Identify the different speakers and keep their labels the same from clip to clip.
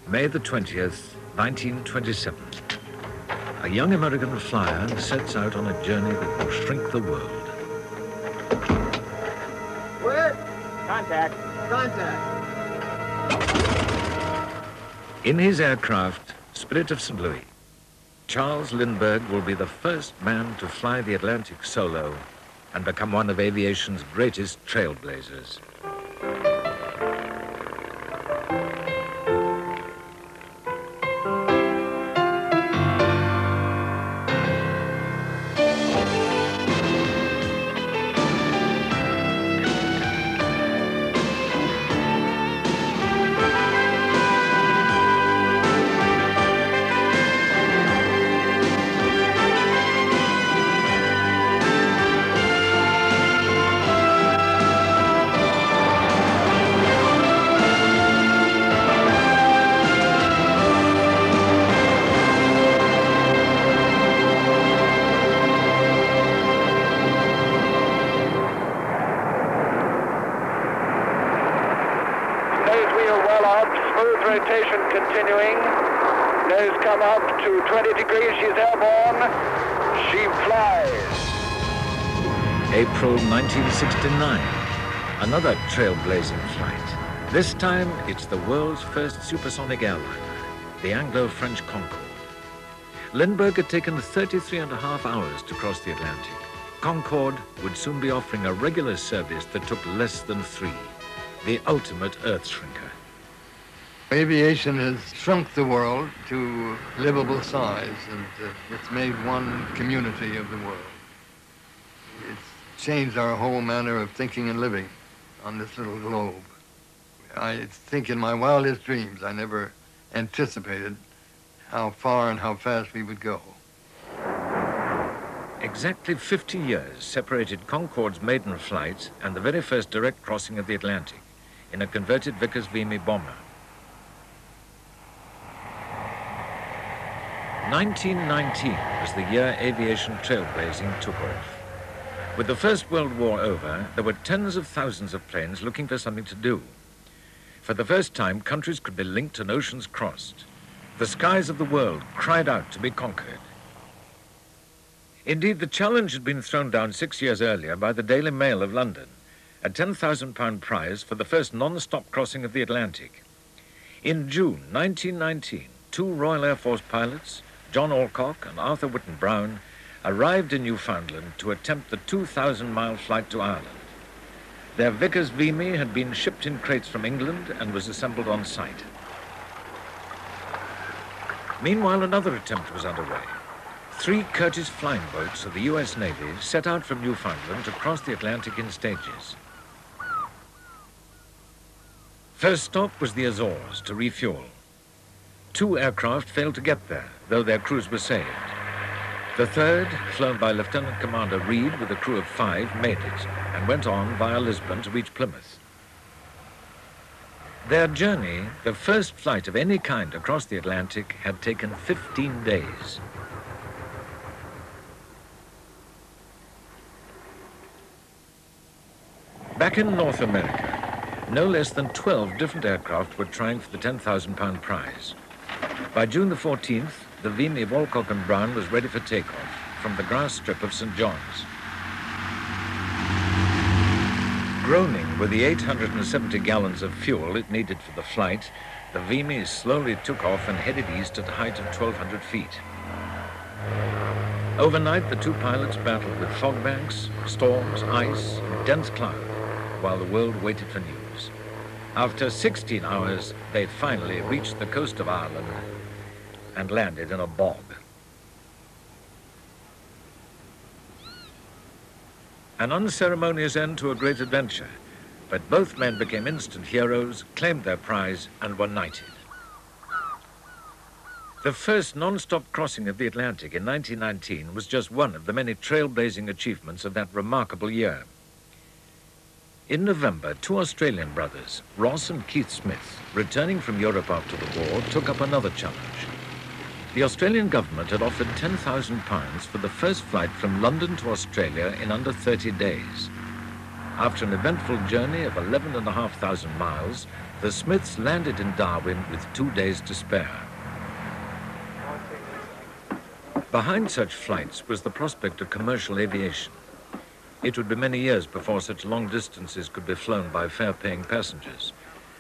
Speaker 1: May the 20th, 1927. A young American flyer sets out on a journey that will shrink the world.
Speaker 2: Where?
Speaker 3: Contact.
Speaker 2: Contact.
Speaker 1: In his aircraft, Spirit of St. Louis, Charles Lindbergh will be the first man to fly the Atlantic solo and become one of aviation's greatest trailblazers.
Speaker 4: Smooth rotation continuing. Nose come up to 20 degrees. She's airborne. She flies.
Speaker 1: April 1969, another trailblazing flight. This time, it's the world's first supersonic airliner, the Anglo-French Concorde. Lindbergh had taken 33.5 hours to cross the Atlantic. Concorde would soon be offering a regular service that took less than 3, the ultimate earth shrinker.
Speaker 5: Aviation has shrunk the world to livable size, and it's made one community of the world. It's changed our whole manner of thinking and living on this little globe. I think in my wildest dreams, I never anticipated how far and how fast we would go.
Speaker 1: Exactly 50 years separated Concorde's maiden flight and the very first direct crossing of the Atlantic in a converted Vickers-Vimy bomber. 1919 was the year aviation trailblazing took off. With the First World War over, there were tens of thousands of planes looking for something to do. For the first time, countries could be linked and oceans crossed. The skies of the world cried out to be conquered. Indeed, the challenge had been thrown down 6 years earlier by the Daily Mail of London, a £10,000 prize for the first non-stop crossing of the Atlantic. In June 1919, 2 Royal Air Force pilots, John Alcock and Arthur Whitten Brown, arrived in Newfoundland to attempt the 2,000-mile flight to Ireland. Their Vickers-Vimy had been shipped in crates from England and was assembled on site. Meanwhile, another attempt was underway. 3 Curtiss flying boats of the U.S. Navy set out from Newfoundland to cross the Atlantic in stages. First stop was the Azores to refuel. 2 aircraft failed to get there, though their crews were saved. The third, flown by Lieutenant Commander Reed with a crew of 5, made it and went on via Lisbon to reach Plymouth. Their journey, the first flight of any kind across the Atlantic, had taken 15 days. Back in North America, no less than 12 different aircraft were trying for the £10,000 prize. By June the 14th, the Vimy of Alcock and Brown was ready for takeoff from the grass strip of St. John's. Groaning with the 870 gallons of fuel it needed for the flight, the Vimy slowly took off and headed east at a height of 1,200 feet. Overnight, the 2 pilots battled with fog banks, storms, ice, and dense cloud, while the world waited for news. After 16 hours, they finally reached the coast of Ireland and landed in a bog. An unceremonious end to a great adventure, but both men became instant heroes, claimed their prize, and were knighted. The first non-stop crossing of the Atlantic in 1919 was just one of the many trailblazing achievements of that remarkable year. In November, 2 Australian brothers, Ross and Keith Smith, returning from Europe after the war, took up another challenge. The Australian government had offered £10,000 for the first flight from London to Australia in under 30 days. After an eventful journey of 11,500 miles, the Smiths landed in Darwin with 2 days to spare. Behind such flights was the prospect of commercial aviation. It would be many years before such long distances could be flown by fare-paying passengers.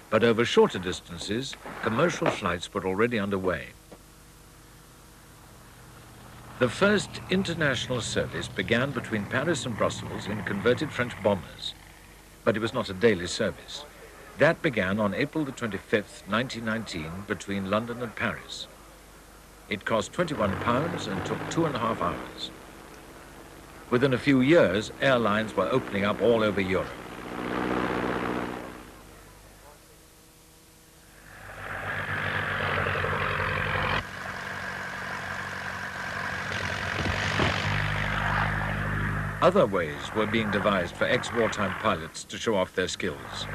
Speaker 1: But over shorter distances, commercial flights were already underway. The first international service began between Paris and Brussels in converted French bombers, but it was not a daily service. That began on April the 25th, 1919, between London and Paris. It cost £21 and took 2.5 hours. Within a few years, airlines were opening up all over Europe. Other ways were being devised for ex-wartime pilots to show off their skills.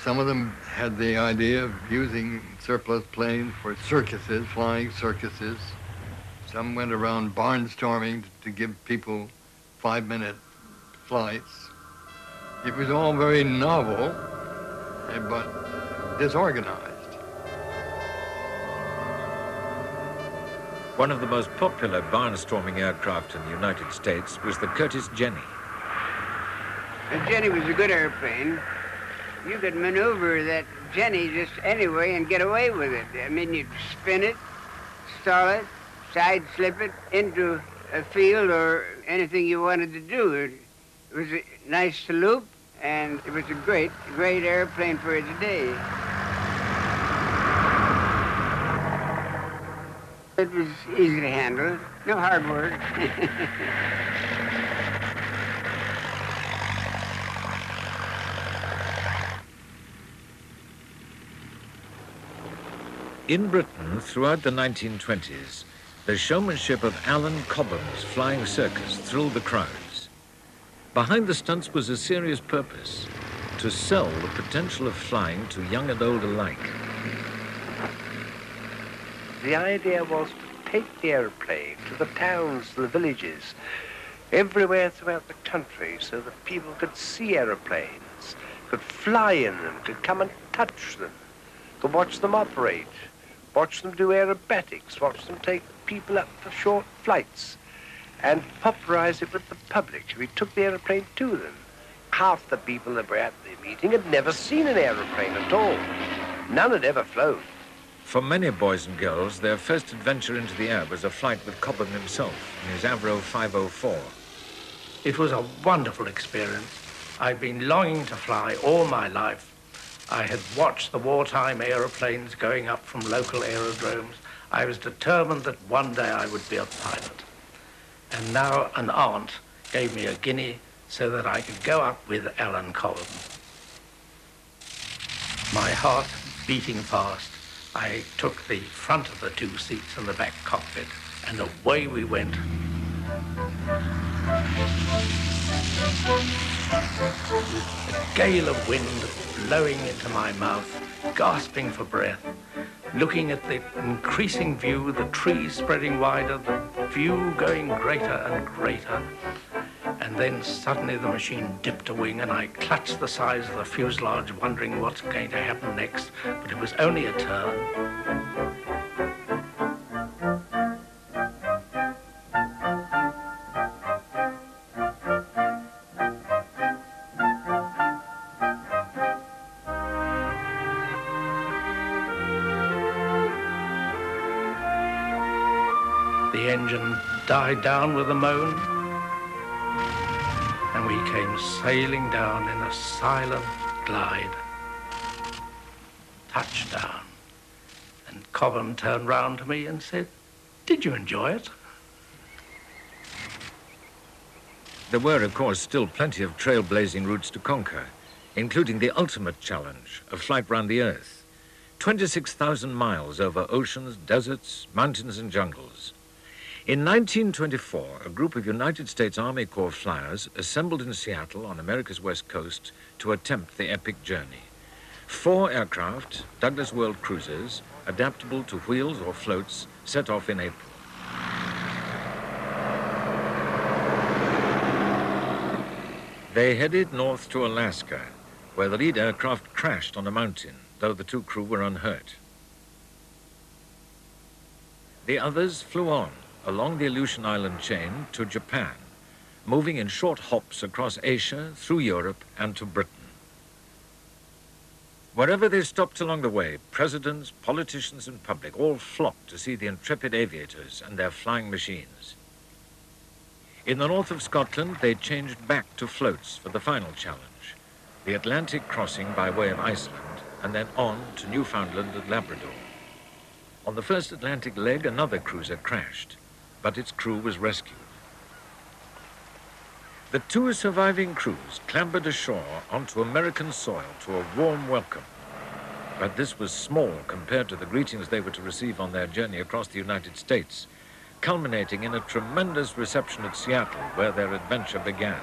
Speaker 5: Some of them had the idea of using surplus planes for circuses, flying circuses. Some went around barnstorming to give people 5-minute flights. It was all very novel, but disorganized.
Speaker 1: One of the most popular barnstorming aircraft in the United States was the Curtiss Jenny.
Speaker 2: The Jenny was a good airplane. You could maneuver that Jenny just anyway and get away with it. I mean, you'd spin it, stall it, side slip it into a field or anything you wanted to do. It was nice to loop, and it was a great, great airplane for its day. It was easy to handle, no hard work.
Speaker 1: In Britain, throughout the 1920s, the showmanship of Alan Cobham's flying circus thrilled the crowds. Behind the stunts was a serious purpose: to sell the potential of flying to young and old alike.
Speaker 3: The idea was to take the airplane to the towns, to the villages, everywhere throughout the country, so that people could see airplanes, could fly in them, could come and touch them, could watch them operate, watch them do aerobatics, watch them take people up for short flights, and popularize it with the public. We took the airplane to them. Half the people that were at the meeting had never seen an airplane at all. None had ever flown.
Speaker 1: For many boys and girls, their first adventure into the air was a flight with Cobham himself in his Avro 504.
Speaker 6: It was a wonderful experience. I'd been longing to fly all my life. I had watched the wartime aeroplanes going up from local aerodromes. I was determined that one day I would be a pilot. And now an aunt gave me a guinea so that I could go up with Alan Cobham. My heart beating fast, I took the front of the 2 seats in the back cockpit, and away we went. A gale of wind blowing into my mouth, gasping for breath, looking at the increasing view, the trees spreading wider, the view going greater and greater. And then suddenly the machine dipped a wing and I clutched the sides of the fuselage, wondering what's going to happen next, but it was only a turn. The engine died down with a moan, and we came sailing down in a silent glide. Touchdown. And Cobham turned round to me and said, "Did you enjoy it?"
Speaker 1: There were, of course, still plenty of trailblazing routes to conquer, including the ultimate challenge, a flight round the Earth. 26,000 miles over oceans, deserts, mountains and jungles. In 1924, a group of United States Army Corps flyers assembled in Seattle on America's west coast to attempt the epic journey. 4 aircraft, Douglas World cruisers, adaptable to wheels or floats, set off in April. They headed north to Alaska, where the lead aircraft crashed on a mountain, though the two crew were unhurt. The others flew on along the Aleutian Island chain to Japan, moving in short hops across Asia, through Europe, and to Britain. Wherever they stopped along the way, presidents, politicians, and public all flocked to see the intrepid aviators and their flying machines. In the north of Scotland, they changed back to floats for the final challenge, the Atlantic crossing by way of Iceland, and then on to Newfoundland and Labrador. On the first Atlantic leg, another cruiser crashed, but its crew was rescued. The two surviving crews clambered ashore onto American soil to a warm welcome. But this was small compared to the greetings they were to receive on their journey across the United States, culminating in a tremendous reception at Seattle, where their adventure began.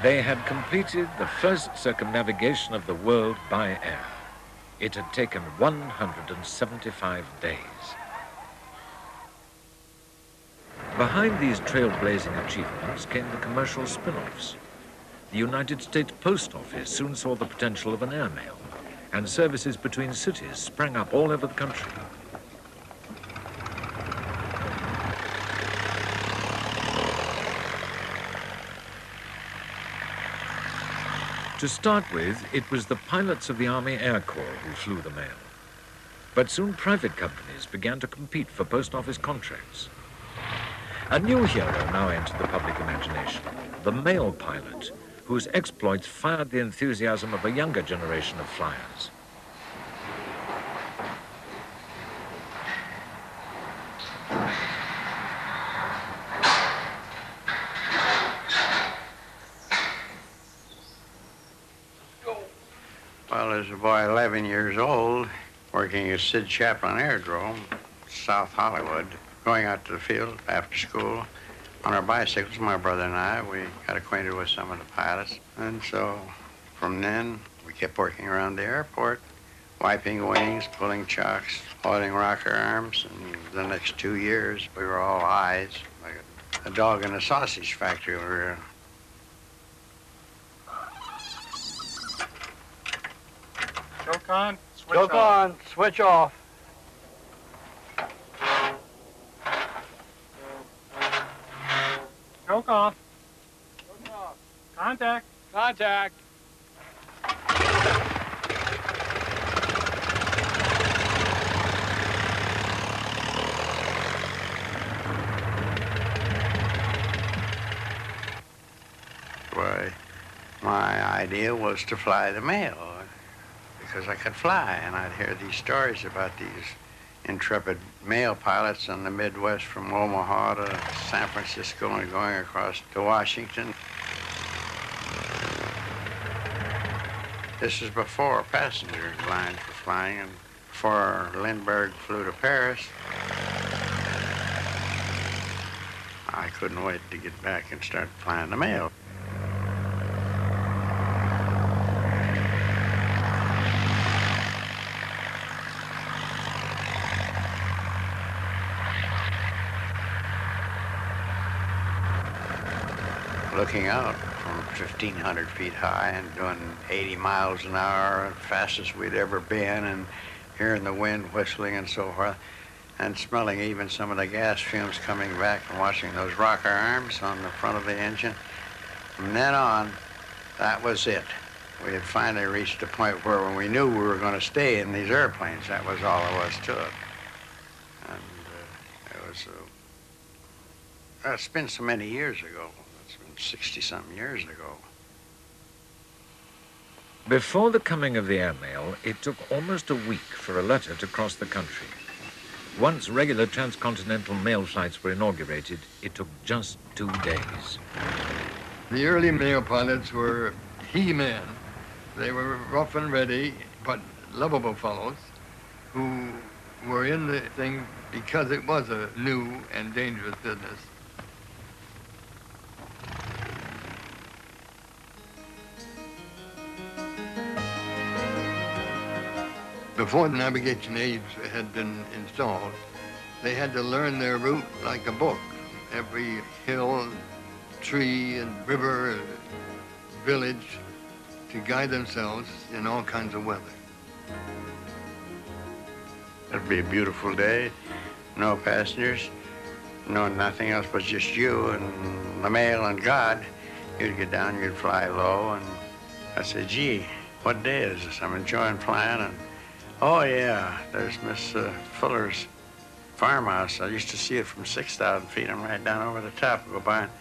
Speaker 1: They had completed the first circumnavigation of the world by air. It had taken 175 days. Behind these trailblazing achievements came the commercial spin-offs. The United States Post Office soon saw the potential of an airmail, and services between cities sprang up all over the country. To start with, it was the pilots of the Army Air Corps who flew the mail. But soon private companies began to compete for post office contracts. A new hero now entered the public imagination, the mail pilot, whose exploits fired the enthusiasm of a younger generation of flyers.
Speaker 7: Well, as a boy 11 years old, working at Sid Chaplin Aerodrome, South Hollywood, going out to the field after school on our bicycles, my brother and I, we got acquainted with some of the pilots. And so from then, we kept working around the airport, wiping wings, pulling chocks, oiling rocker arms. And the next 2 years, we were all eyes, like a dog in a sausage factory. We were
Speaker 8: Choke on, switch
Speaker 9: Choke
Speaker 8: off.
Speaker 9: on, switch off.
Speaker 8: Choke off.
Speaker 9: Choke off.
Speaker 8: Contact.
Speaker 9: Contact.
Speaker 7: Why, my idea was to fly the mail because I could fly, and I'd hear these stories about these intrepid mail pilots in the Midwest from Omaha to San Francisco and going across to Washington. This is before passenger lines were flying, and before Lindbergh flew to Paris. I couldn't wait to get back and start flying the mail. Looking out from 1,500 feet high and doing 80 miles an hour, fastest we'd ever been, and hearing the wind whistling and so forth, and smelling even some of the gas fumes coming back and watching those rocker arms on the front of the engine. From then on, that was it. We had finally reached a point where when we knew we were going to stay in these airplanes, that was all there was to it. And it was, it's been so many years ago. 60-something years ago.
Speaker 1: Before the coming of the airmail, it took almost a week for a letter to cross the country. Once regular transcontinental mail flights were inaugurated, it took just 2 days.
Speaker 5: The early mail pilots were he-men. They were rough and ready, but lovable fellows who were in the thing because it was a new and dangerous business. Before the navigation aids had been installed, They had to learn their route like a book. Every hill, tree, and river, village, to guide themselves in all kinds of weather.
Speaker 7: It'd be a beautiful day, no passengers, no nothing else but just you and the mail and God. You'd get down, you'd fly low, and I said, gee, what day is this? I'm enjoying flying, and oh yeah, there's Miss Fuller's farmhouse. I used to see it from 6,000 feet. I'm right down over the top. Go by, and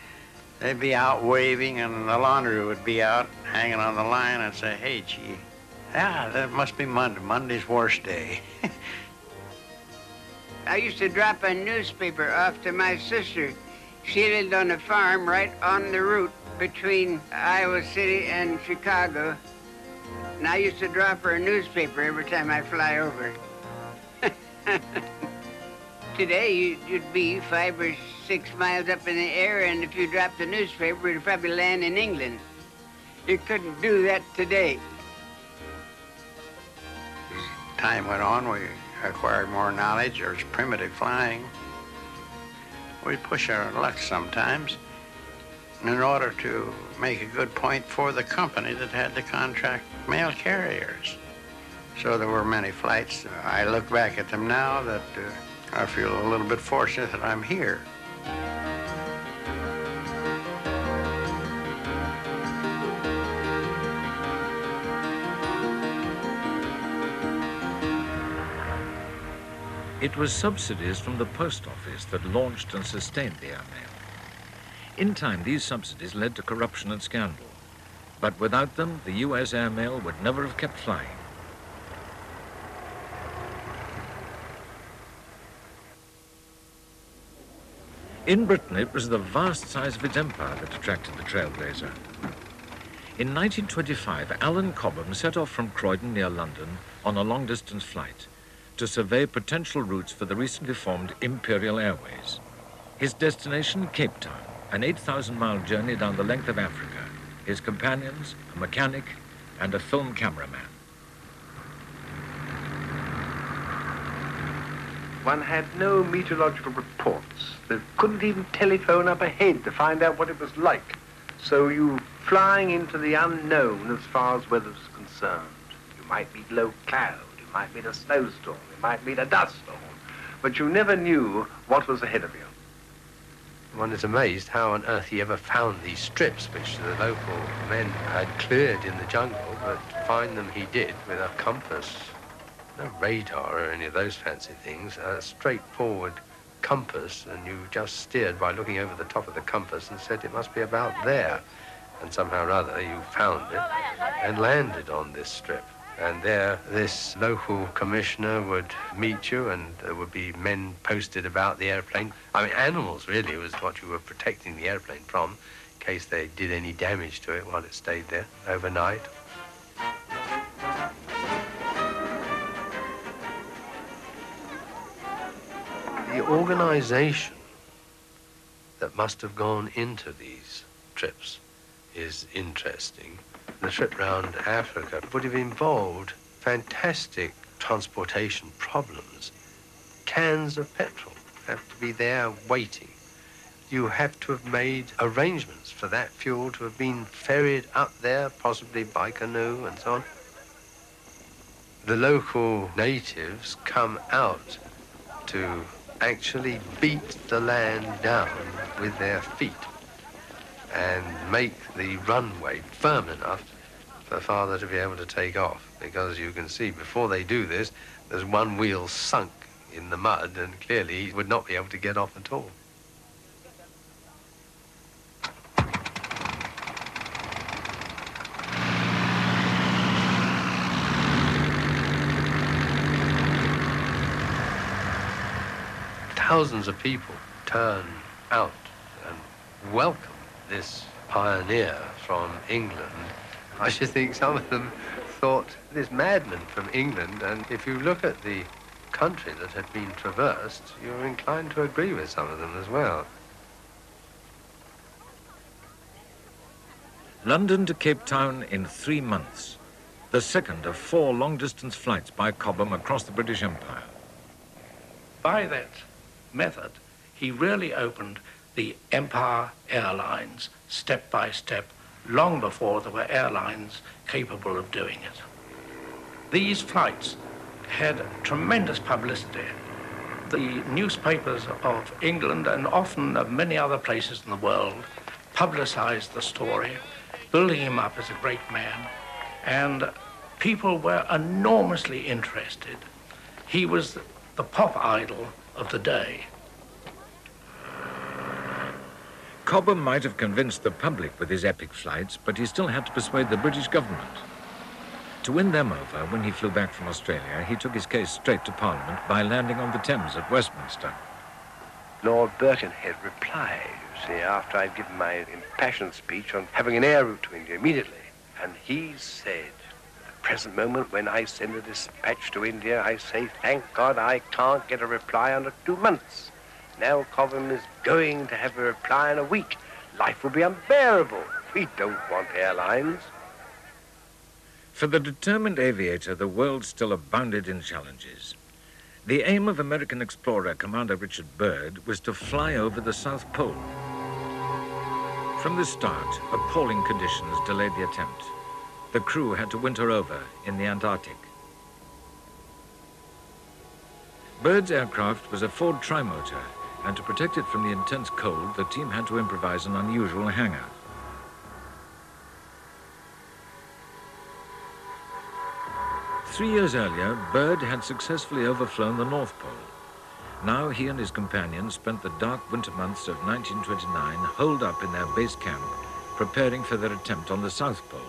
Speaker 7: they'd be out waving, and the laundry would be out hanging on the line. I'd say, hey, gee, yeah, that must be Monday. Monday's worst day.
Speaker 2: I used to drop a newspaper off to my sister. She lived on a farm right on the route between Iowa City and Chicago. And I used to drop her a newspaper every time I fly over. Today, you'd be 5 or 6 miles up in the air, and if you dropped the newspaper, it'd probably land in England. You couldn't do that today.
Speaker 7: As time went on, we acquired more knowledge. There was primitive flying. We'd push our luck sometimes in order to make a good point for the company that had to contract mail carriers. So there were many flights. I look back at them now that I feel a little bit fortunate that I'm here.
Speaker 1: It was subsidies from the post office that launched and sustained the airmail. In time, these subsidies led to corruption and scandal. But without them, the U.S. airmail would never have kept flying. In Britain, it was the vast size of its empire that attracted the Trailblazer. In 1925, Alan Cobham set off from Croydon near London on a long-distance flight to survey potential routes for the recently formed Imperial Airways. His destination, Cape Town, an 8,000-mile journey down the length of Africa. His companions, a mechanic and a film cameraman.
Speaker 3: One had no meteorological reports. They couldn't even telephone up ahead to find out what it was like. So you flying into the unknown as far as weather was concerned. You might meet low cloud, you might meet a snowstorm, you might meet a dust storm, but you never knew what was ahead of you. One is amazed how on earth he ever found these strips, which the local men had cleared in the jungle, but find them he did with a compass. No radar or any of those fancy things, a straightforward compass, and you just steered by looking over the top of the compass and said it must be about there. And somehow or other you found it and landed on this strip. And there, this local commissioner would meet you, and there would be men posted about the airplane. I mean, animals really was what you were protecting the airplane from, in case they did any damage to it while it stayed there overnight. The organization that must have gone into these trips is interesting. The trip round Africa would have involved fantastic transportation problems. Cans of petrol have to be there waiting. You have to have made arrangements for that fuel to have been ferried up there, possibly by canoe and so on. The local natives come out to actually beat the land down with their feet and make the runway firm enough for father to be able to take off. Because you can see, before they do this, there's one wheel sunk in the mud, and clearly he would not be able to get off at all. Thousands of people turn out and welcome this pioneer from England. I should think some of them thought, this madman from England, and if you look at the country that had been traversed, you're inclined to agree with some of them as well.
Speaker 1: London to Cape Town in 3 months. The second of 4 long-distance flights by Cobham across the British Empire.
Speaker 6: By that method, he really opened the Empire Airlines step by step, long before there were airlines capable of doing it. These flights had tremendous publicity. The newspapers of England and often of many other places in the world publicized the story, building him up as a great man, and people were enormously interested. He was the pop idol of the day.
Speaker 1: Cobham might have convinced the public with his epic flights, but he still had to persuade the British government. To win them over, when he flew back from Australia, he took his case straight to Parliament by landing on the Thames at Westminster.
Speaker 3: Lord Birkenhead replied, you see, after I'd given my impassioned speech on having an air route to India immediately. And he said, at the present moment when I send a dispatch to India, I say, thank God I can't get a reply under 2 months. Now Cobham is going to have a reply in a week. Life will be unbearable. We don't want airlines.
Speaker 1: For the determined aviator, the world still abounded in challenges. The aim of American explorer Commander Richard Byrd was to fly over the South Pole. From the start, appalling conditions delayed the attempt. The crew had to winter over in the Antarctic. Byrd's aircraft was a Ford trimotor, and to protect it from the intense cold, the team had to improvise an unusual hangar. Three years earlier, Byrd had successfully overflown the North Pole. Now he and his companions spent the dark winter months of 1929 holed up in their base camp, preparing for their attempt on the South Pole.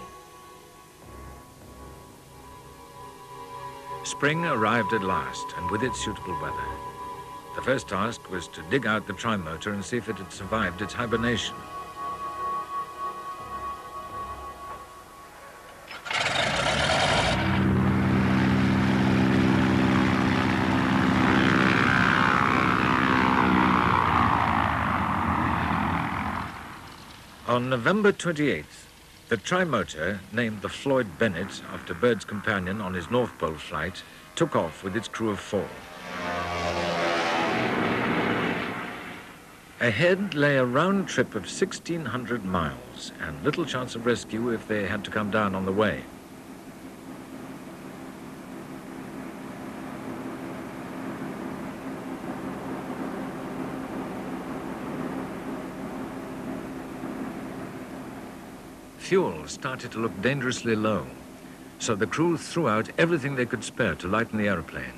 Speaker 1: Spring arrived at last, and with it suitable weather. The first task was to dig out the trimotor and see if it had survived its hibernation. On November 28th, the trimotor, named the Floyd Bennett after Byrd's companion on his North Pole flight, took off with its crew of 4. Ahead lay a round trip of 1,600 miles and little chance of rescue if they had to come down on the way. Fuel started to look dangerously low, so the crew threw out everything they could spare to lighten the aeroplane.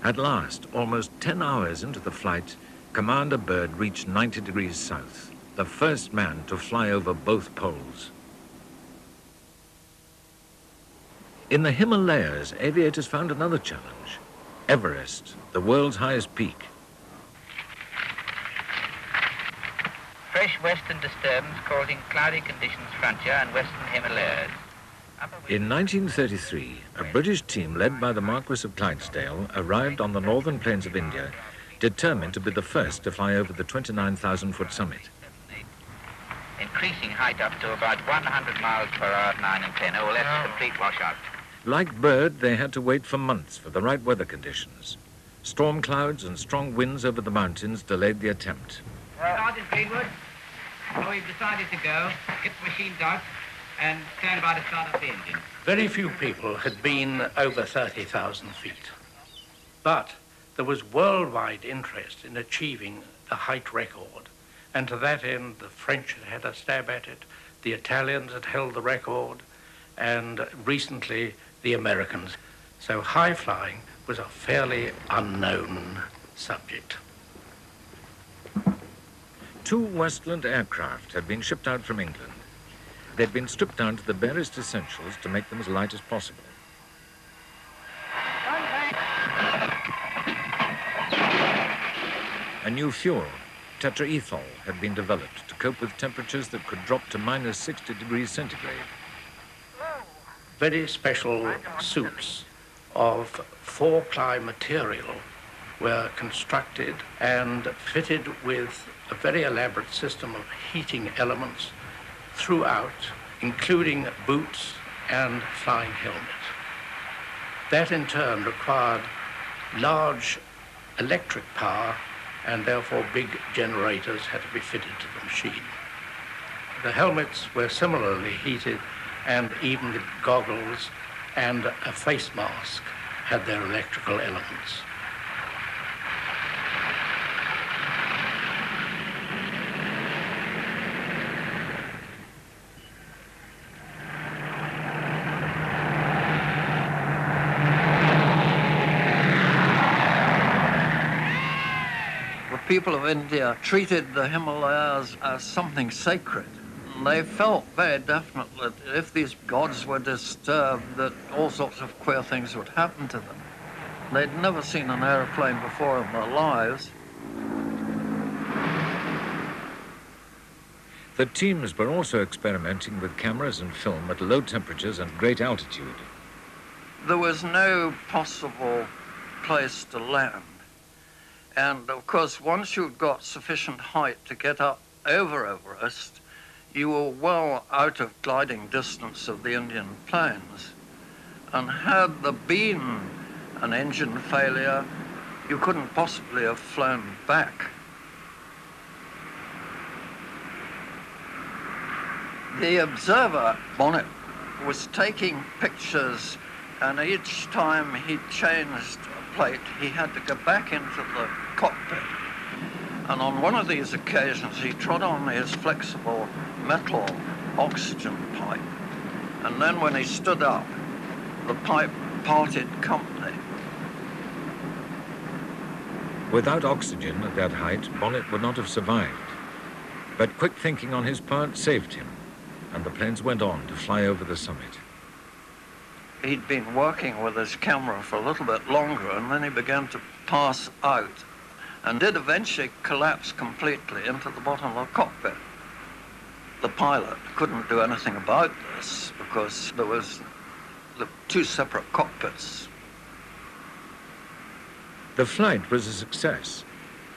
Speaker 1: At last, almost 10 hours into the flight, Commander Byrd reached 90 degrees south, the first man to fly over both poles. In the Himalayas, aviators found another challenge: Everest, the world's highest peak.
Speaker 10: Fresh western disturbance causing cloudy conditions frontier and western Himalayas.
Speaker 1: In 1933, a British team led by the Marquis of Clydesdale arrived on the northern plains of India, determined to be the first to fly over the 29,000-foot summit.
Speaker 10: Increasing height up to about 100 miles per hour at 9 and 10, or less complete washout.
Speaker 1: Like Byrd, they had to wait for months for the right weather conditions. Storm clouds and strong winds over the mountains delayed the attempt.
Speaker 10: Sergeant Greenwood, so we've decided to go, get the machines out, and turn about to start up the engine.
Speaker 6: Very few people had been over 30,000 feet. But there was worldwide interest in achieving the height record. And to that end, the French had had a stab at it, the Italians had held the record, and recently the Americans. So high flying was a fairly unknown subject.
Speaker 1: 2 Westland aircraft had been shipped out from England. They'd been stripped down to the barest essentials to make them as light as possible. A new fuel, tetraethol, had been developed to cope with temperatures that could drop to minus 60 degrees centigrade.
Speaker 6: Very special suits of 4-ply material were constructed and fitted with a very elaborate system of heating elements throughout, including boots and flying helmet. That in turn required large electric power, and therefore big generators had to be fitted to the machine. The helmets were similarly heated, and even the goggles and a face mask had their electrical elements.
Speaker 11: People of India treated the Himalayas as something sacred. They felt very definitely that if these gods were disturbed, that all sorts of queer things would happen to them. They'd never seen an aeroplane before in their lives.
Speaker 1: The teams were also experimenting with cameras and film at low temperatures and great altitude.
Speaker 11: There was no possible place to land. And of course, once you'd got sufficient height to get up over Everest, you were well out of gliding distance of the Indian plains. And had there been an engine failure, you couldn't possibly have flown back. The observer, Bonnet, was taking pictures, and each time he changed a plate, he had to go back into the cockpit. And on one of these occasions, he trod on his flexible metal oxygen pipe. And then when he stood up, the pipe parted company.
Speaker 1: Without oxygen at that height, Bonnet would not have survived. But quick thinking on his part saved him, and the planes went on to fly over the summit.
Speaker 11: He'd been working with his camera for a little bit longer, and then he began to pass out and did eventually collapse completely into the bottom of the cockpit. The pilot couldn't do anything about this because there was the two separate cockpits.
Speaker 1: The flight was a success,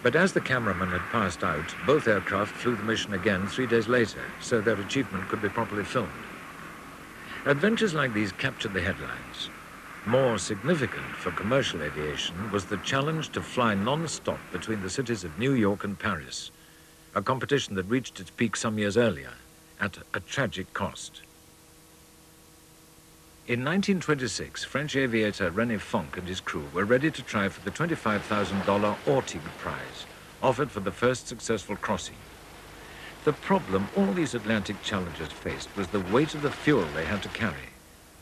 Speaker 1: but as the cameraman had passed out, both aircraft flew the mission again 3 days later, so their achievement could be properly filmed. Adventures like these captured the headlines. More significant for commercial aviation was the challenge to fly non-stop between the cities of New York and Paris, a competition that reached its peak some years earlier, at a tragic cost. In 1926, French aviator René Fonck and his crew were ready to try for the $25,000 Ortig prize, offered for the first successful crossing. The problem all these Atlantic challengers faced was the weight of the fuel they had to carry.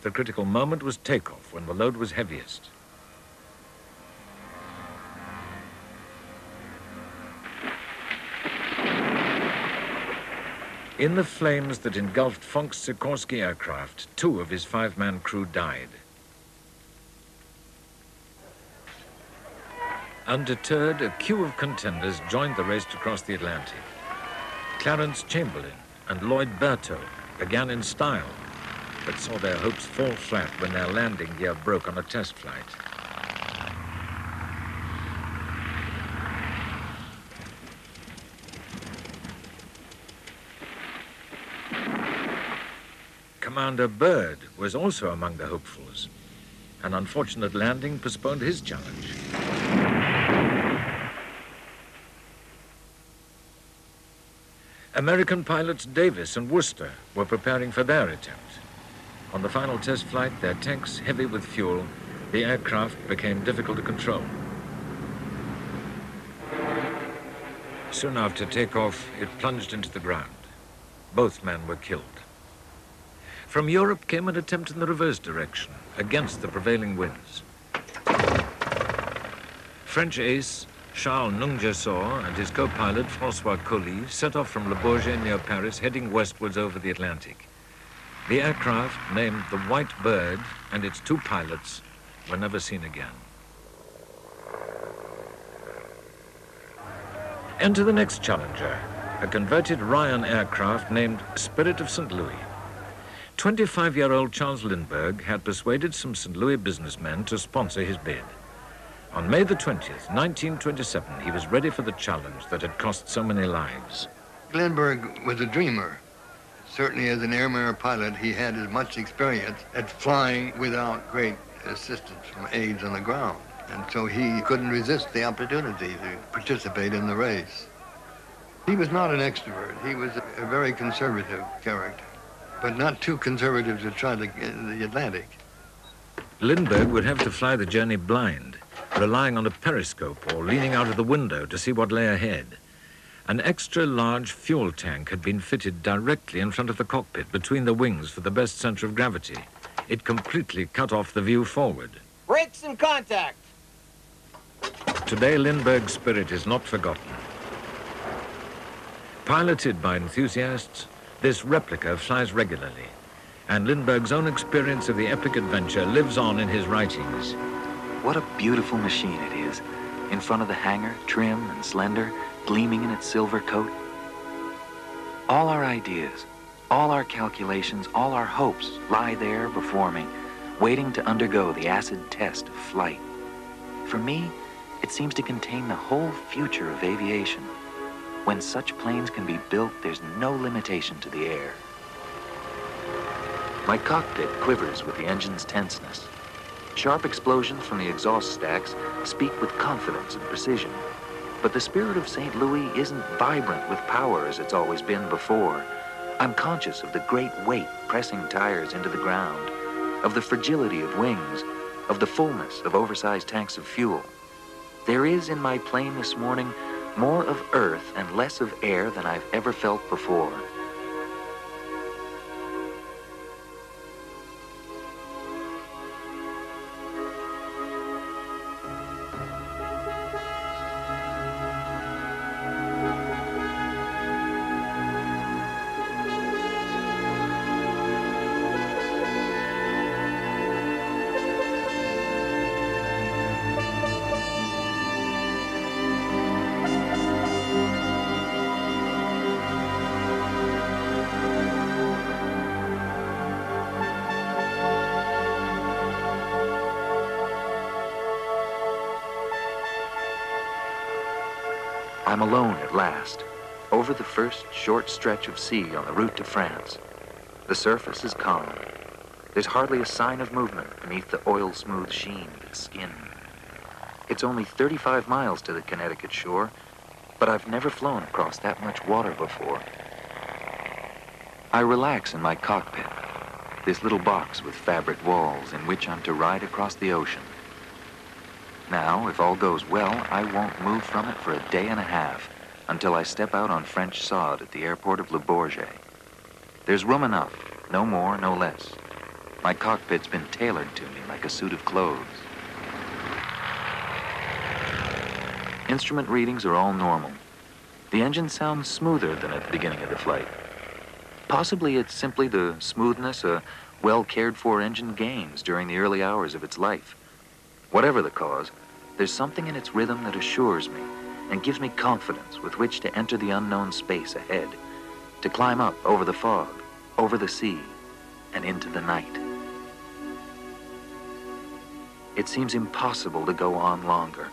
Speaker 1: The critical moment was takeoff, when the load was heaviest. In the flames that engulfed Fonck's Sikorsky aircraft, 2 of his 5-man crew died. Undeterred, a queue of contenders joined the race to cross the Atlantic. Clarence Chamberlain and Lloyd Berthoud began in style, but saw their hopes fall flat when their landing gear broke on a test flight. Commander Byrd was also among the hopefuls. An unfortunate landing postponed his challenge. American pilots Davis and Worcester were preparing for their attempt. On the final test flight, their tanks heavy with fuel, the aircraft became difficult to control. Soon after takeoff, it plunged into the ground. Both men were killed. From Europe came an attempt in the reverse direction, against the prevailing winds. French ace Charles Nungesor and his co-pilot François Colly set off from Le Bourget near Paris, heading westwards over the Atlantic. The aircraft, named the White Bird, and its 2 pilots were never seen again. Enter the next challenger, a converted Ryan aircraft named Spirit of St. Louis. 25-year-old Charles Lindbergh had persuaded some St. Louis businessmen to sponsor his bid. On May the 20th, 1927, he was ready for the challenge that had cost so many lives.
Speaker 5: Lindbergh was a dreamer. Certainly as an Air Mare pilot, he had as much experience at flying without great assistance from aides on the ground. And so he couldn't resist the opportunity to participate in the race. He was not an extrovert. He was a very conservative character, but not too conservative to try the Atlantic.
Speaker 1: Lindbergh would have to fly the journey blind, relying on a periscope or leaning out of the window to see what lay ahead. An extra-large fuel tank had been fitted directly in front of the cockpit between the wings for the best center of gravity. It completely cut off the view forward.
Speaker 9: Brakes in contact.
Speaker 1: Today, Lindbergh's spirit is not forgotten. Piloted by enthusiasts, this replica flies regularly, and Lindbergh's own experience of the epic adventure lives on in his writings.
Speaker 12: What a beautiful machine it is, in front of the hangar, trim and slender, gleaming in its silver coat. All our ideas, all our calculations, all our hopes lie there before me, waiting to undergo the acid test of flight. For me, it seems to contain the whole future of aviation. When such planes can be built, there's no limitation to the air. My cockpit quivers with the engine's tenseness. Sharp explosions from the exhaust stacks speak with confidence and precision. But the spirit of St. Louis isn't vibrant with power as it's always been before. I'm conscious of the great weight pressing tires into the ground, of the fragility of wings, of the fullness of oversized tanks of fuel. There is in my plane this morning more of earth and less of air than I've ever felt before. I'm alone at last, over the first short stretch of sea on the route to France. The surface is calm. There's hardly a sign of movement beneath the oil-smooth sheen of its skin. It's only 35 miles to the Connecticut shore, but I've never flown across that much water before. I relax in my cockpit, this little box with fabric walls in which I'm to ride across the ocean. Now, if all goes well, I won't move from it for a day and a half until I step out on French sod at the airport of Le Bourget. There's room enough, no more, no less. My cockpit's been tailored to me like a suit of clothes. Instrument readings are all normal. The engine sounds smoother than at the beginning of the flight. Possibly it's simply the smoothness a well-cared-for engine gains during the early hours of its life. Whatever the cause, there's something in its rhythm that assures me and gives me confidence with which to enter the unknown space ahead, to climb up over the fog, over the sea, and into the night. It seems impossible to go on longer.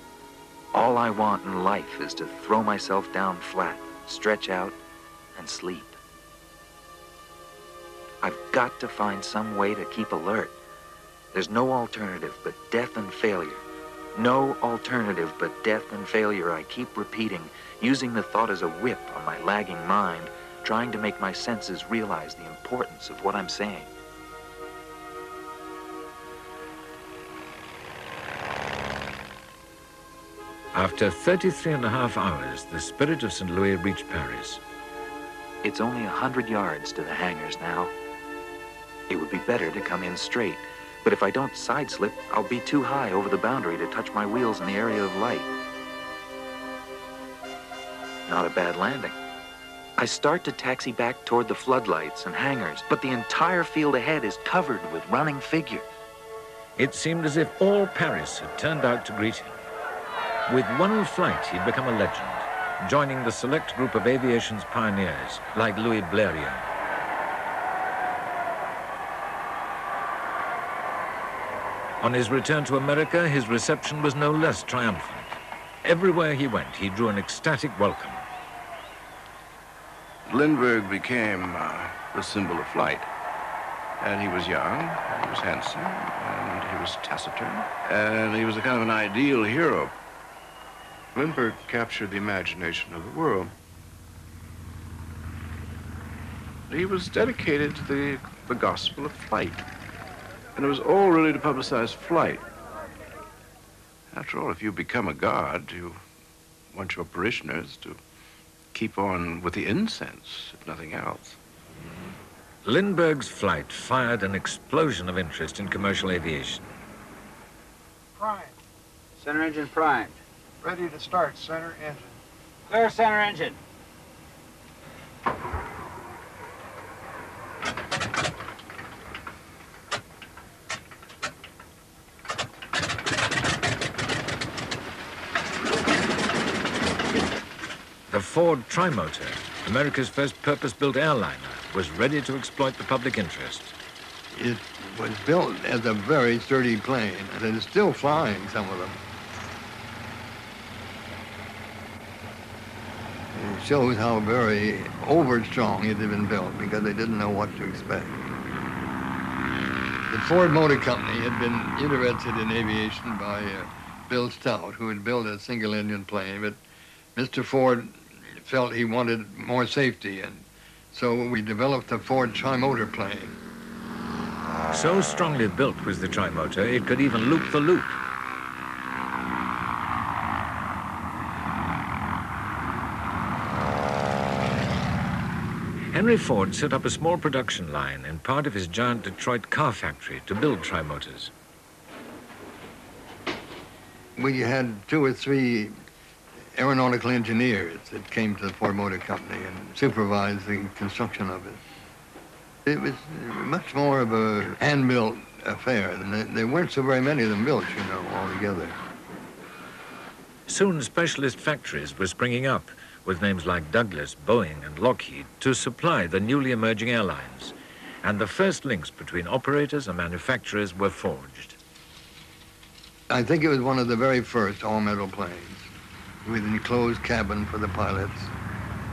Speaker 12: All I want in life is to throw myself down flat, stretch out, and sleep. I've got to find some way to keep alert. There's no alternative but death and failure. No alternative but death and failure, I keep repeating, using the thought as a whip on my lagging mind, trying to make my senses realize the importance of what I'm saying.
Speaker 1: After 33.5 hours, the Spirit of St. Louis reached Paris.
Speaker 12: It's only 100 yards to the hangars now. It would be better to come in straight. But if I don't side-slip, I'll be too high over the boundary to touch my wheels in the area of light. Not a bad landing. I start to taxi back toward the floodlights and hangars, but the entire field ahead is covered with running figures.
Speaker 1: It seemed as if all Paris had turned out to greet him. With one flight, he'd become a legend, joining the select group of aviation's pioneers, like Louis Blériot. On his return to America, his reception was no less triumphant. Everywhere he went, he drew an ecstatic welcome.
Speaker 13: Lindbergh became the symbol of flight. And he was young, He was handsome, and he was taciturn, and he was a kind of an ideal hero. Lindbergh captured the imagination of the world. He was dedicated to the gospel of flight, and it was all really to publicize flight. After all, if you become a god, you want your parishioners to keep on with the incense, if nothing else.
Speaker 1: Lindbergh's flight fired an explosion of interest in commercial aviation.
Speaker 8: Prime.
Speaker 2: Center engine primed.
Speaker 8: Ready to start. Center engine.
Speaker 10: Clear center engine.
Speaker 1: The Ford Trimotor, America's first purpose-built airliner, was ready to exploit the public interest.
Speaker 5: It was built as a very sturdy plane, and it's still flying, some of them. It shows how very overstrong it had been built because they didn't know what to expect. The Ford Motor Company had been interested in aviation by Bill Stout, who had built a single-engine plane, but Mr. Ford felt he wanted more safety, and so we developed the Ford Trimotor plane.
Speaker 1: So strongly built was the Trimotor, it could even loop the loop. Henry Ford set up a small production line in part of his giant Detroit car factory to build trimotors.
Speaker 5: We had 2 or 3 aeronautical engineers that came to the Ford Motor Company and supervised the construction of it. It was much more of a hand-built affair. And there weren't so very many of them built, you know, altogether.
Speaker 1: Soon specialist factories were springing up with names like Douglas, Boeing, and Lockheed to supply the newly emerging airlines. And the first links between operators and manufacturers were forged.
Speaker 5: I think it was one of the very first all-metal planes with an enclosed cabin for the pilots,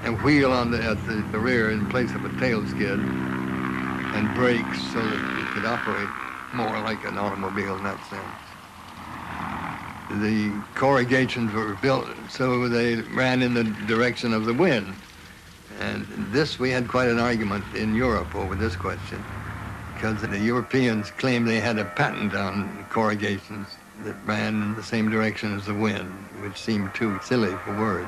Speaker 5: and wheel at the rear in place of a tail skid, and brakes so that it could operate more like an automobile in that sense. The corrugations were built so they ran in the direction of the wind. And this, we had quite an argument in Europe over this question, because the Europeans claimed they had a patent on corrugations that ran in the same direction as the wind, which seemed too silly for words.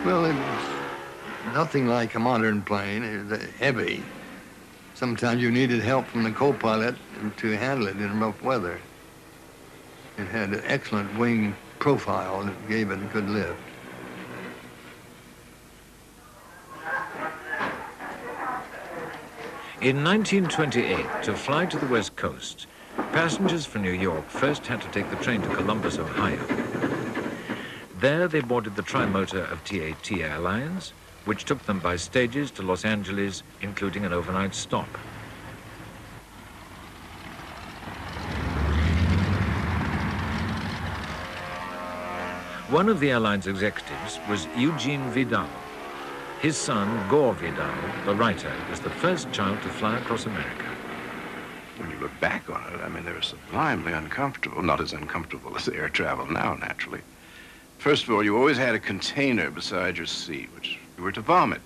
Speaker 5: Well, it was nothing like a modern plane. It was heavy. Sometimes you needed help from the co-pilot to handle it in rough weather. It had an excellent wing profile that gave it a good lift.
Speaker 1: In 1928, to fly to the West Coast, passengers from New York first had to take the train to Columbus, Ohio. There they boarded the Trimotor of TAT Airlines, which took them by stages to Los Angeles, including an overnight stop. One of the airline's executives was Eugene Vidal. His son, Gore Vidal, the writer, was the first child to fly across America.
Speaker 13: When you look back on it, I mean, they were sublimely uncomfortable. Not as uncomfortable as air travel now, naturally. First of all, you always had a container beside your seat, which you were to vomit.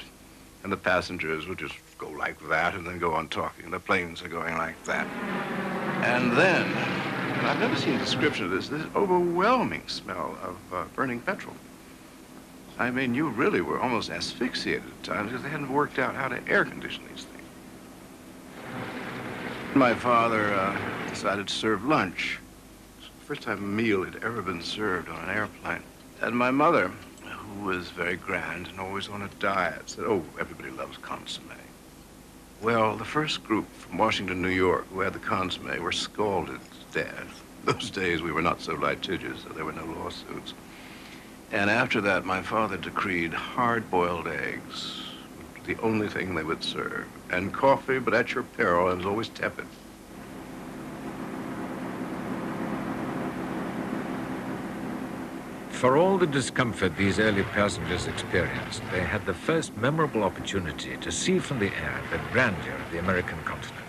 Speaker 13: And the passengers would just go like that and then go on talking. The planes are going like that. And then, and I've never seen a description of this overwhelming smell of burning petrol. I mean, you really were almost asphyxiated at times because they hadn't worked out how to air condition these things. My father decided to serve lunch. It was the first time a meal had ever been served on an airplane. And my mother, who was very grand and always on a diet, said, oh, everybody loves consomme. Well, the first group from Washington, New York, who had the consomme were scalded to death. Those days we were not so litigious, so there were no lawsuits. And after that, my father decreed hard-boiled eggs, the only thing they would serve, and coffee, but at your peril, and it was always tepid.
Speaker 1: For all the discomfort these early passengers experienced, they had the first memorable opportunity to see from the air the grandeur of the American continent.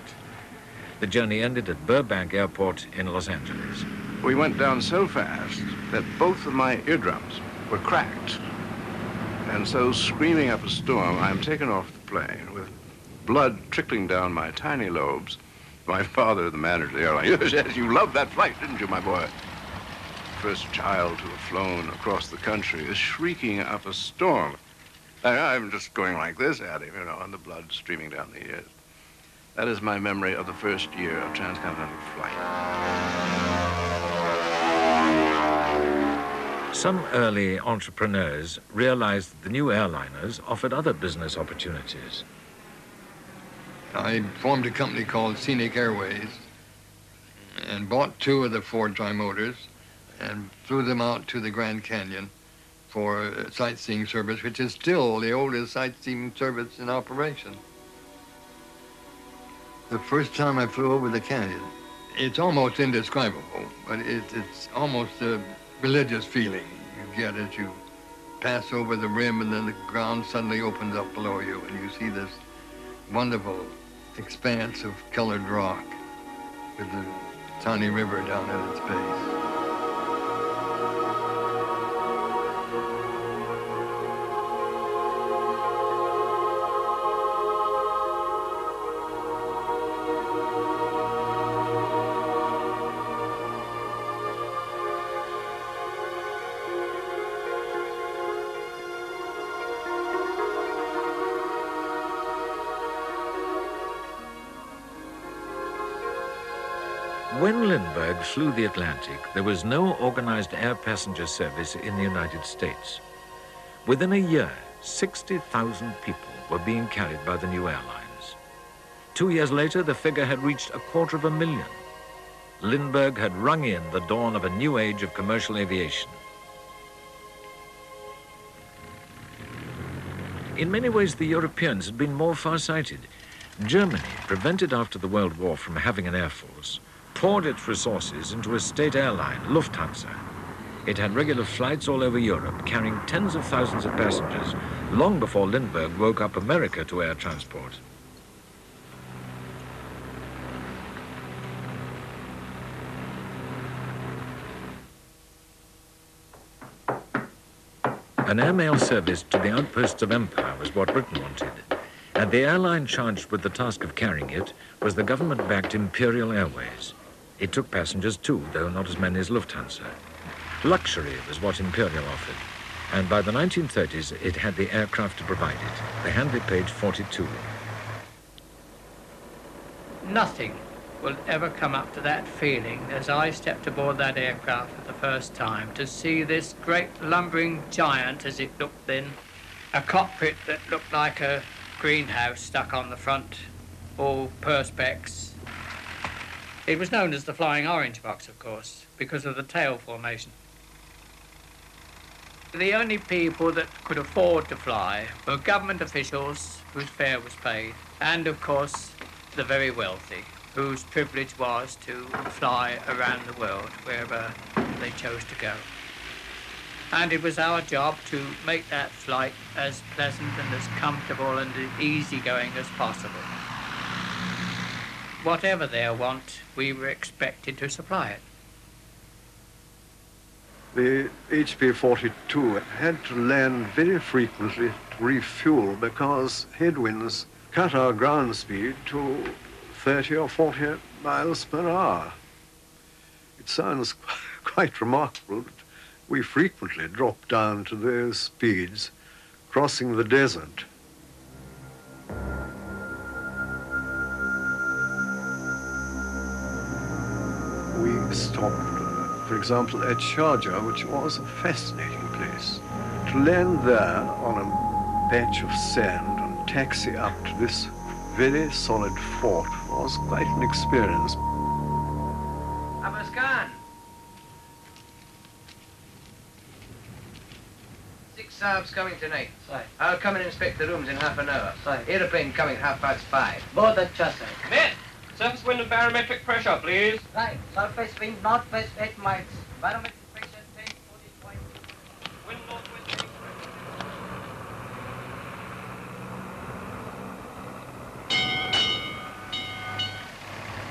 Speaker 1: The journey ended at Burbank Airport in Los Angeles.
Speaker 13: We went down so fast that both of my eardrums were cracked. And so, screaming up a storm, I'm taken off the plane with blood trickling down my tiny lobes. My father, the manager of the airline, yes, you loved that flight, didn't you, my boy? First child to have flown across the country is shrieking up a storm. I'm just going like this at him, you know, and the blood streaming down the ears. That is my memory of the first year of transcontinental flight.
Speaker 1: Some early entrepreneurs realized that the new airliners offered other business opportunities.
Speaker 5: I formed a company called Scenic Airways and bought 2 of the Ford Trimotors and flew them out to the Grand Canyon for a sightseeing service, which is still the oldest sightseeing service in operation. The first time I flew over the canyon, it's almost indescribable, but it's almost a religious feeling you get as you pass over the rim, and then the ground suddenly opens up below you and you see this wonderful expanse of colored rock with the tiny river down at its base.
Speaker 1: When Lindbergh flew the Atlantic, there was no organized air passenger service in the United States. Within a year, 60,000 people were being carried by the new airlines. 2 years later, the figure had reached 250,000. Lindbergh had rung in the dawn of a new age of commercial aviation. In many ways, the Europeans had been more far-sighted. Germany, prevented after the World War from having an air force, poured its resources into a state airline, Lufthansa. It had regular flights all over Europe, carrying tens of thousands of passengers, long before Lindbergh woke up America to air transport. An airmail service to the outposts of empire was what Britain wanted, and the airline charged with the task of carrying it was the government-backed Imperial Airways. It took passengers too, though not as many as Lufthansa. Luxury was what Imperial offered, and by the 1930s it had the aircraft to provide it, the Handley Page 42.
Speaker 10: Nothing will ever come up to that feeling as I stepped aboard that aircraft for the first time, to see this great lumbering giant as it looked then, a cockpit that looked like a greenhouse stuck on the front, all perspex. It was known as the Flying Orange Box, of course, because of the tail formation. The only people that could afford to fly were government officials whose fare was paid, and of course the very wealthy, whose privilege was to fly around the world wherever they chose to go. And it was our job to make that flight as pleasant and as comfortable and as easygoing as possible. Whatever their want, we were expected to supply it.
Speaker 8: The HP-42 had to land very frequently to refuel because headwinds cut our ground speed to 30 or 40 miles per hour. It sounds quite remarkable, but we frequently dropped down to those speeds, crossing the desert. We stopped, for example, at Sharjah, which was a fascinating place. To land there on a patch of sand and taxi up to this very solid fort was quite an experience.
Speaker 10: Abbas Khan.
Speaker 14: 6 Saabs coming tonight.
Speaker 10: Right.
Speaker 14: I'll come and inspect the rooms in half an hour.
Speaker 10: Right.
Speaker 14: Airplane coming 5:30.
Speaker 10: Board at Chasai.
Speaker 9: Men, surface wind and barometric pressure, please.
Speaker 10: Right. Surface wind northwest 8 miles. Barometric pressure 10, 40.2.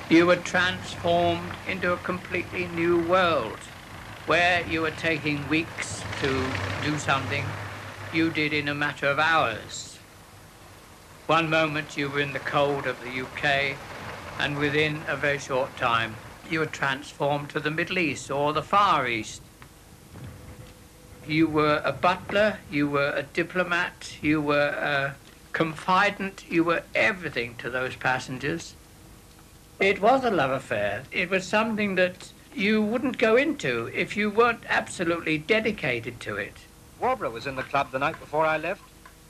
Speaker 10: You were transformed into a completely new world, where you were taking weeks to do something you did in a matter of hours. One moment you were in the cold of the UK, and within a very short time you were transformed to the Middle East or the Far East. You were a butler, you were a diplomat, you were a confidant, you were everything to those passengers. It was a love affair. It was something that you wouldn't go into if you weren't absolutely dedicated to it.
Speaker 15: Warborough was in the club the night before I left.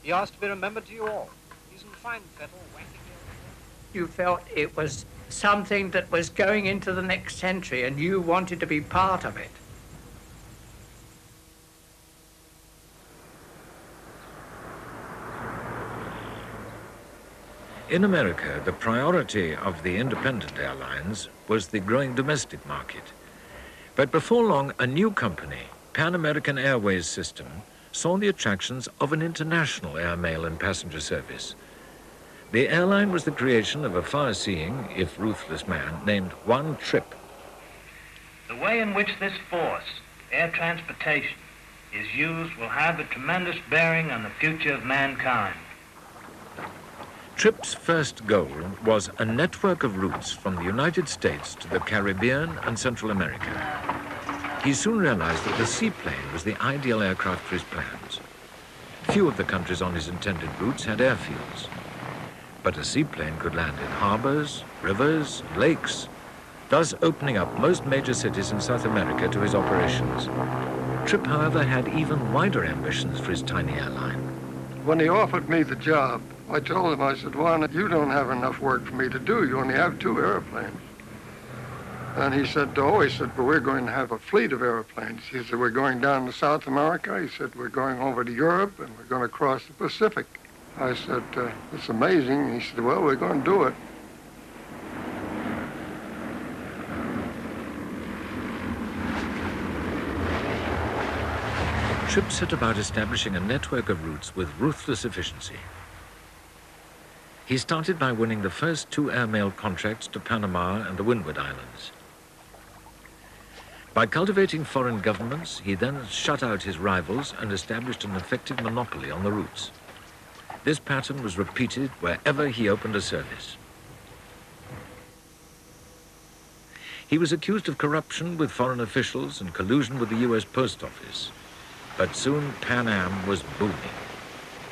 Speaker 15: He asked to be remembered to you all. He's in fine fettle, whacking you.
Speaker 10: You felt it was something that was going into the next century, and you wanted to be part of it.
Speaker 1: In America, the priority of the independent airlines was the growing domestic market. But before long, a new company, Pan American Airways System, saw the attractions of an international air mail and passenger service. The airline was the creation of a far-seeing, if ruthless man, named Juan Tripp.
Speaker 16: The way in which this force, air transportation, is used will have a tremendous bearing on the future of mankind.
Speaker 1: Tripp's first goal was a network of routes from the United States to the Caribbean and Central America. He soon realized that the seaplane was the ideal aircraft for his plans. Few of the countries on his intended routes had airfields, but a seaplane could land in harbors, rivers, lakes, thus opening up most major cities in South America to his operations. Tripp, however, had even wider ambitions for his tiny airline.
Speaker 5: When he offered me the job, I told him, I said, Juan, you don't have enough work for me to do. You only have 2 airplanes. And he said, oh, he said, but we're going to have a fleet of airplanes. He said, we're going down to South America. He said, we're going over to Europe, and we're going to cross the Pacific. I said, it's amazing. He said, well, we're going to do it.
Speaker 1: Tripp set about establishing a network of routes with ruthless efficiency. He started by winning the first 2 airmail contracts to Panama and the Windward Islands. By cultivating foreign governments, he then shut out his rivals and established an effective monopoly on the routes. This pattern was repeated wherever he opened a service. He was accused of corruption with foreign officials and collusion with the U.S. Post Office. But soon Pan Am was booming.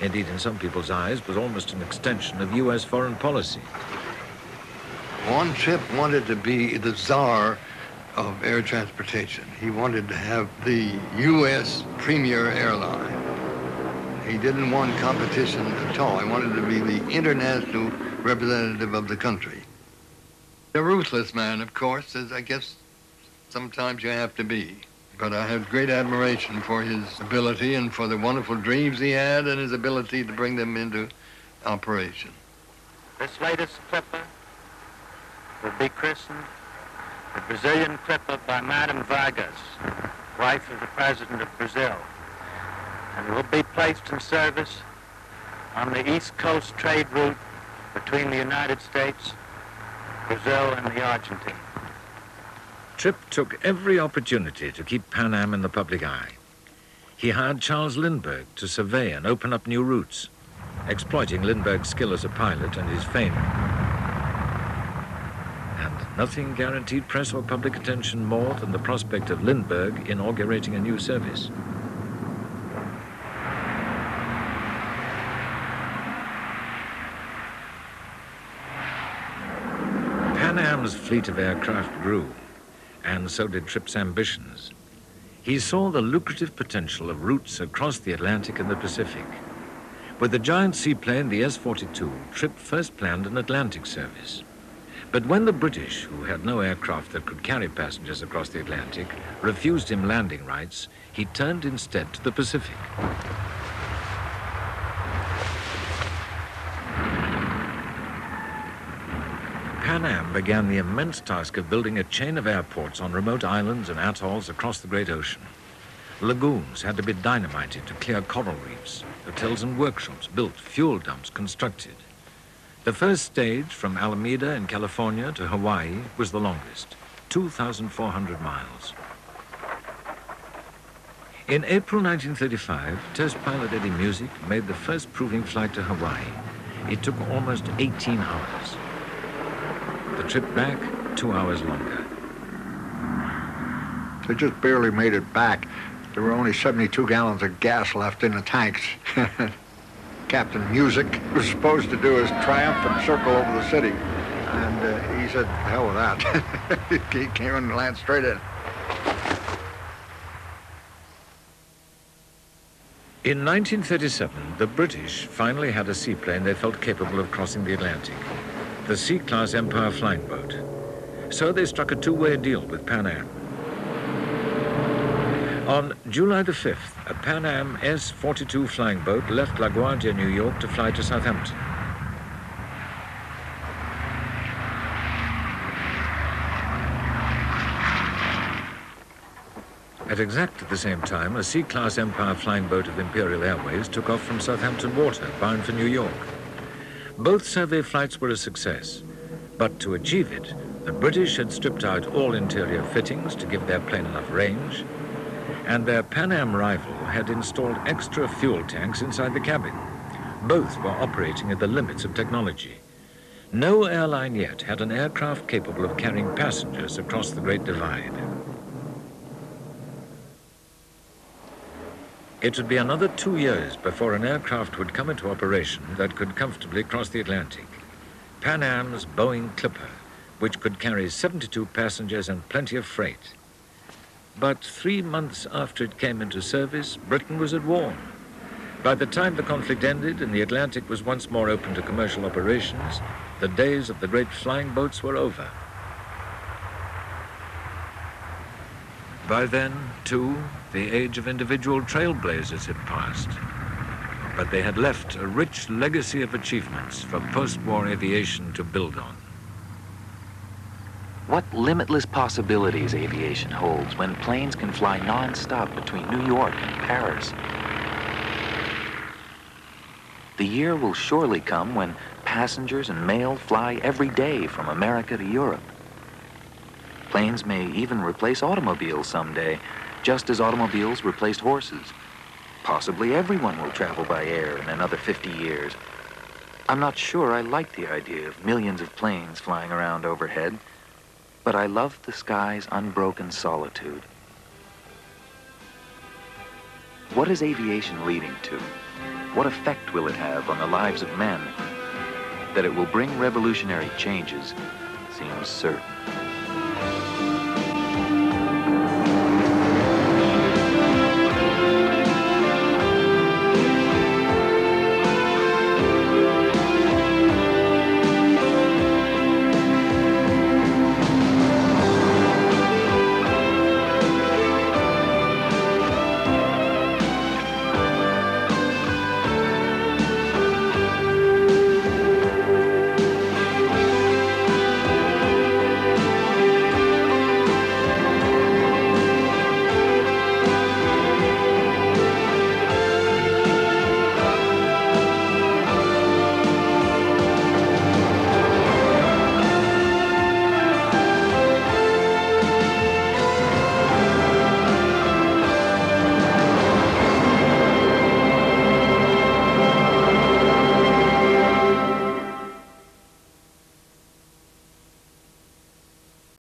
Speaker 1: Indeed, in some people's eyes, was almost an extension of U.S. foreign policy.
Speaker 5: Juan Tripp wanted to be the czar of air transportation. He wanted to have the U.S. premier airline. He didn't want competition at all. He wanted to be the international representative of the country. A ruthless man, of course, as I guess sometimes you have to be. But I have great admiration for his ability and for the wonderful dreams he had and his ability to bring them into operation.
Speaker 16: This latest clipper will be christened the Brazilian clipper by Madame Vargas, wife of the President of Brazil, and will be placed in service on the East Coast trade route between the United States, Brazil, and the Argentine.
Speaker 1: Tripp took every opportunity to keep Pan Am in the public eye. He hired Charles Lindbergh to survey and open up new routes, exploiting Lindbergh's skill as a pilot and his fame. And nothing guaranteed press or public attention more than the prospect of Lindbergh inaugurating a new service. Pan Am's fleet of aircraft grew, and so did Tripp's ambitions. He saw the lucrative potential of routes across the Atlantic and the Pacific. With the giant seaplane, the S-42, Tripp first planned an Atlantic service. But when the British, who had no aircraft that could carry passengers across the Atlantic, refused him landing rights, he turned instead to the Pacific. Pan Am began the immense task of building a chain of airports on remote islands and atolls across the great ocean. Lagoons had to be dynamited to clear coral reefs, hotels and workshops built, fuel dumps constructed. The first stage from Alameda in California to Hawaii was the longest, 2,400 miles. In April 1935, test pilot Eddie Music made the first proving flight to Hawaii. It took almost 18 hours. The trip back, 2 hours longer.
Speaker 17: They just barely made it back. There were only 72 gallons of gas left in the tanks. Captain Music was supposed to do his triumphant circle over the city, and he said, hell with that. He came in and landed straight in.
Speaker 1: In 1937, the British finally had a seaplane they felt capable of crossing the Atlantic, the C-class Empire flying boat. So they struck a two-way deal with Pan Am. On July the 5th, a Pan Am S-42 flying boat left LaGuardia, New York, to fly to Southampton. At exactly the same time, a C-class Empire flying boat of Imperial Airways took off from Southampton Water, bound for New York. Both survey flights were a success, but to achieve it, the British had stripped out all interior fittings to give their plane enough range, and their Pan Am rival had installed extra fuel tanks inside the cabin. Both were operating at the limits of technology. No airline yet had an aircraft capable of carrying passengers across the Great Divide. It would be another 2 years before an aircraft would come into operation that could comfortably cross the Atlantic. Pan Am's Boeing Clipper, which could carry 72 passengers and plenty of freight. But 3 months after it came into service, Britain was at war. By the time the conflict ended and the Atlantic was once more open to commercial operations, the days of the great flying boats were over. By then, too, the age of individual trailblazers had passed. But they had left a rich legacy of achievements for post-war aviation to build on.
Speaker 12: What limitless possibilities aviation holds when planes can fly non-stop between New York and Paris. The year will surely come when passengers and mail fly every day from America to Europe. Planes may even replace automobiles someday, just as automobiles replaced horses. Possibly everyone will travel by air in another 50 years. I'm not sure I like the idea of millions of planes flying around overhead, but I love the sky's unbroken solitude. What is aviation leading to? What effect will it have on the lives of men? That it will bring revolutionary changes seems certain.